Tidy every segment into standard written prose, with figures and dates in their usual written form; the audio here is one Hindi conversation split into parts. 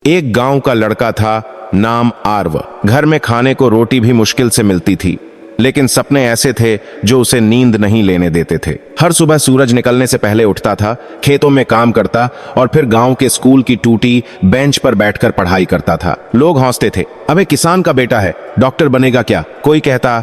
एक गांव का लड़का था, नाम आरव। घर में खाने को रोटी भी मुश्किल से मिलती थी, लेकिन सपने ऐसे थे जो उसे नींद नहीं लेने देते थे। हर सुबह सूरज निकलने से पहले उठता था, खेतों में काम करता और फिर गांव के स्कूल की टूटी बेंच पर बैठकर पढ़ाई करता था। लोग हंसते थे, अबे किसान का बेटा है, डॉक्टर बनेगा क्या? कोई कहता,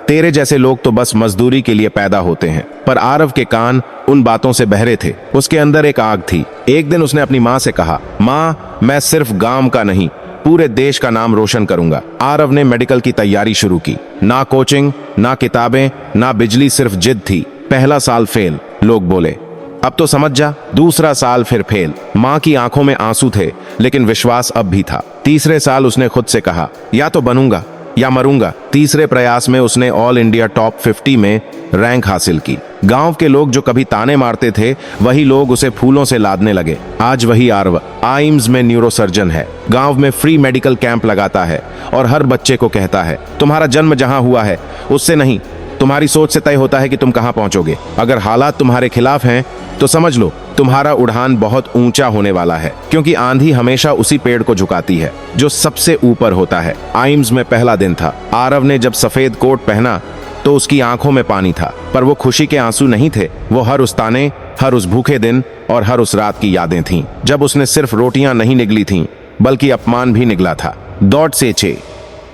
तेरे जैसे लोग तो बस मजदूरी के लिए पैदा होते हैं। पर आरव के कान उन बातों से बहरे थे। उसके अंदर एक आग थी। एक दिन उसने अपनी माँ से कहा, माँ, मैं सिर्फ गांव का नहीं, पूरे देश का नाम रोशन करूंगा। आरव ने मेडिकल की तैयारी शुरू की। ना कोचिंग, ना किताबें, ना बिजली, सिर्फ जिद थी। पहला साल फेल। लोग बोले, अब तो समझ जा। दूसरा साल फिर फेल। माँ की आंखों में आंसू थे, लेकिन विश्वास अब भी था। तीसरे साल उसने खुद से कहा, या तो बनूंगा या मरूंगा। तीसरे प्रयास में उसने ऑल इंडिया टॉप 50 में रैंक हासिल की। गांव के लोग जो कभी ताने मारते थे, वही लोग उसे फूलों से लादने लगे। आज वही आरव आइम्स में न्यूरोसर्जन है। गांव में फ्री मेडिकल कैंप लगाता है और हर बच्चे को कहता है, तुम्हारा जन्म जहां हुआ है उससे नहीं, तुम्हारी सोच से तय होता है कि तुम कहां पहुंचोगे। अगर हालात तुम्हारे खिलाफ हैं तो समझ लो, तुम्हारा उड़ान बहुत ऊंचा होने वाला है, क्योंकि आंधी हमेशा उसी पेड़ को झुकाती है जो सबसे ऊपर होता है। आइम्स में पहला दिन था। आरव ने जब सफेद कोट पहना तो उसकी आंखों में पानी था, पर वो खुशी के आंसू नहीं थे। वो हर उस ताने, हर उस भूखे दिन और हर उस रात की यादें थीं, जब उसने सिर्फ रोटियां नहीं निगली थीं, बल्कि अपमान भी निगला था। दौड़ से 6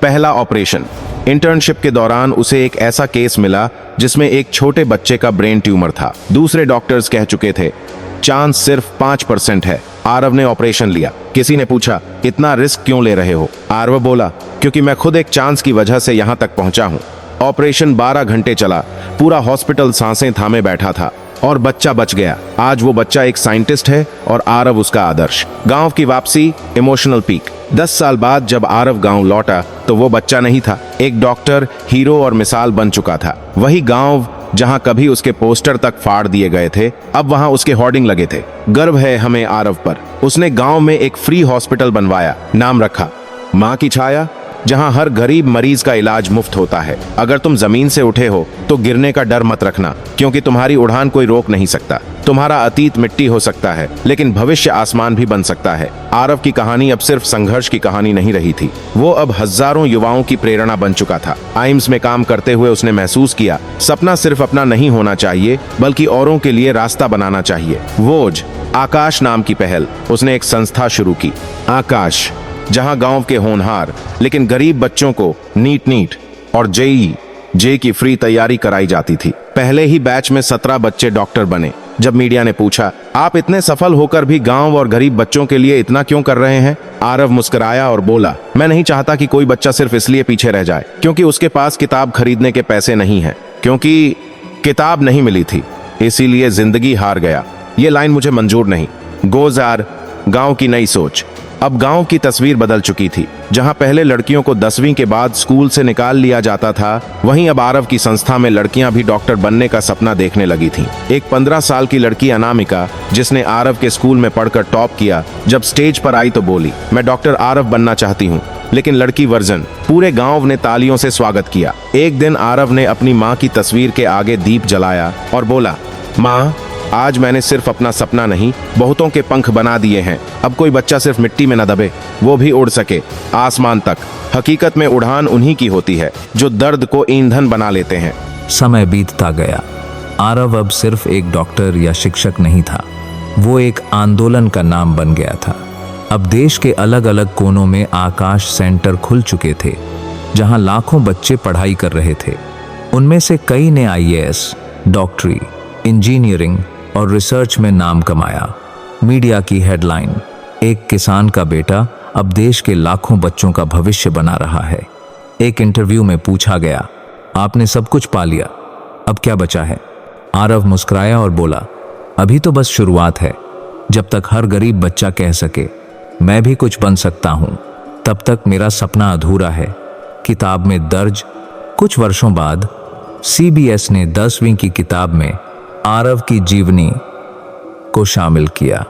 पहला ऑपरेशन। इंटर्नशिप के दौरान उसे एक ऐसा केस मिला जिसमें एक छोटे बच्चे का ब्रेन ट्यूमर था। दूसरे डॉक्टर्स कह चुके थे, चांस सिर्फ 5% है। आरव ने ऑपरेशन लिया। किसी ने पूछा, इतना रिस्क क्यों ले रहे हो? आरव बोला, क्योंकि मैं खुद एक चांस की वजह से यहां तक पहुंचा हूं। ऑपरेशन 12 घंटे चला। पूरा हॉस्पिटल सांसें थामे बैठा था और बच्चा बच गया। आज वो बच्चा एक साइंटिस्ट है और आरव उसका आदर्श। गांव की वापसी, इमोशनल पीक। 10 साल बाद जब आरव गांव लौटा तो वो बच्चा नहीं था, एक डॉक्टर, हीरो और मिसाल बन चुका था। वही गांव जहां कभी उसके पोस्टर तक फाड़ दिए गए थे, अब वहां उसके होर्डिंग लगे थे, गर्व है हमें आरव पर। उसने गांव में एक फ्री हॉस्पिटल बनवाया, नाम रखा मां की छाया, जहां हर गरीब मरीज का इलाज मुफ्त होता है। अगर तुम जमीन से उठे हो तो गिरने का डर मत रखना, क्योंकि तुम्हारी उड़ान कोई रोक नहीं सकता। तुम्हारा अतीत मिट्टी हो सकता है, लेकिन भविष्य आसमान भी बन सकता है। आरव की कहानी अब सिर्फ संघर्ष की कहानी नहीं रही थी, वो अब हजारों युवाओं की प्रेरणा बन चुका था। आइम्स में काम करते हुए उसने महसूस किया, सपना सिर्फ अपना नहीं होना चाहिए, बल्कि औरों के लिए रास्ता बनाना चाहिए। वोज, आकाश नाम की पहल। उसने एक संस्था शुरू की, आकाश, जहां गांव के होनहार लेकिन गरीब बच्चों को नीट और जे की फ्री तैयारी कराई जाती थी। पहले ही बैच में 17 बच्चे डॉक्टर बने। जब मीडिया ने पूछा, आप इतने सफल होकर भी गांव और गरीब बच्चों के लिए इतना क्यों कर रहे हैं? आरव मुस्कुराया और बोला, मैं नहीं चाहता कि कोई बच्चा सिर्फ इसलिए पीछे रह जाए क्योंकि उसके पास किताब खरीदने के पैसे नहीं हैं, क्योंकि किताब नहीं मिली थी इसीलिए जिंदगी हार गया। ये लाइन मुझे मंजूर नहीं। गोजार, गांव की नई सोच। अब गांव की तस्वीर बदल चुकी थी। जहां पहले लड़कियों को 10वीं के बाद स्कूल से निकाल लिया जाता था, वहीं अब आरव की संस्था में लड़कियां भी डॉक्टर बनने का सपना देखने लगी थीं। एक 15 साल की लड़की अनामिका, जिसने आरव के स्कूल में पढ़कर टॉप किया, जब स्टेज पर आई तो बोली, मैं डॉक्टर आरव बनना चाहती हूँ, लेकिन लड़की वर्जन। पूरे गांव ने तालियों से स्वागत किया। एक दिन आरव ने अपनी माँ की तस्वीर के आगे दीप जलाया और बोला, माँ, आज मैंने सिर्फ अपना सपना नहीं, बहुतों के पंख बना दिए हैं। अब कोई बच्चा सिर्फ मिट्टी में न दबे, वो भी उड़ सके आसमान तक। हकीकत में उड़ान उन्हीं की होती है जो दर्द को ईंधन बना लेते हैं। समय बीतता गया। आरव अब सिर्फ एक डॉक्टर या शिक्षक नहीं था, वो एक आंदोलन का नाम बन गया था। अब देश के अलग अलग कोनों में आकाश सेंटर खुल चुके थे, जहां लाखों बच्चे पढ़ाई कर रहे थे। उनमें से कई ने IAS, डॉक्टरी, इंजीनियरिंग और रिसर्च में नाम कमाया। मीडिया की हेडलाइन, एक किसान का बेटा अब देश के लाखों बच्चों का भविष्य बना रहा है। एक इंटरव्यू में पूछा गया, आपने सब कुछ पा लिया, अब क्या बचा है? आरव मुस्कुराया और बोला, अभी तो बस शुरुआत है। जब तक हर गरीब बच्चा कह सके, मैं भी कुछ बन सकता हूँ, तब तक मेरा सपना अधूरा है। किताब में दर्ज। कुछ वर्षों बाद CBS ने 10वीं की किताब में आरव की जीवनी को शामिल किया।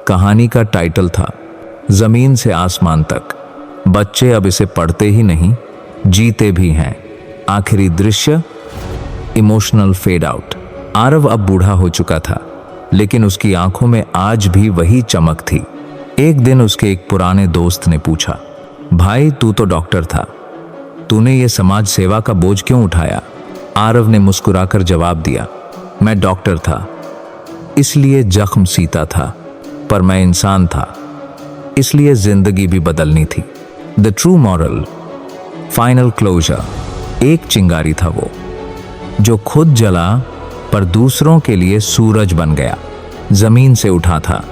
कहानी का टाइटल था, जमीन से आसमान तक। बच्चे अब इसे पढ़ते ही नहीं, जीते भी हैं। आखिरी दृश्य, इमोशनल फेड आउट। आरव अब बूढ़ा हो चुका था, लेकिन उसकी आंखों में आज भी वही चमक थी। एक दिन उसके एक पुराने दोस्त ने पूछा, भाई तू तो डॉक्टर था, तूने ये समाज सेवा का बोझ क्यों उठाया? आरव ने मुस्कुराकर जवाब दिया, मैं डॉक्टर था इसलिए जख्म सीता था, पर मैं इंसान था इसलिए जिंदगी भी बदलनी थी। The true moral, final closure. एक चिंगारी था वो जो खुद जला पर दूसरों के लिए सूरज बन गया। जमीन से उठा था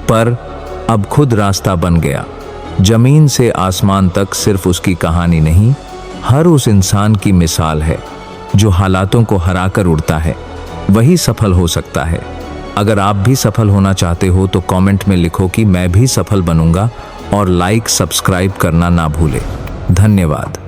पर अब खुद रास्ता बन गया। जमीन से आसमान तक सिर्फ उसकी कहानी नहीं, हर उस इंसान की मिसाल है जो हालातों को हराकर उड़ता है, वही सफल हो सकता है। अगर आप भी सफल होना चाहते हो तो कमेंट में लिखो कि मैं भी सफल बनूंगा और लाइक सब्सक्राइब करना ना भूले। धन्यवाद।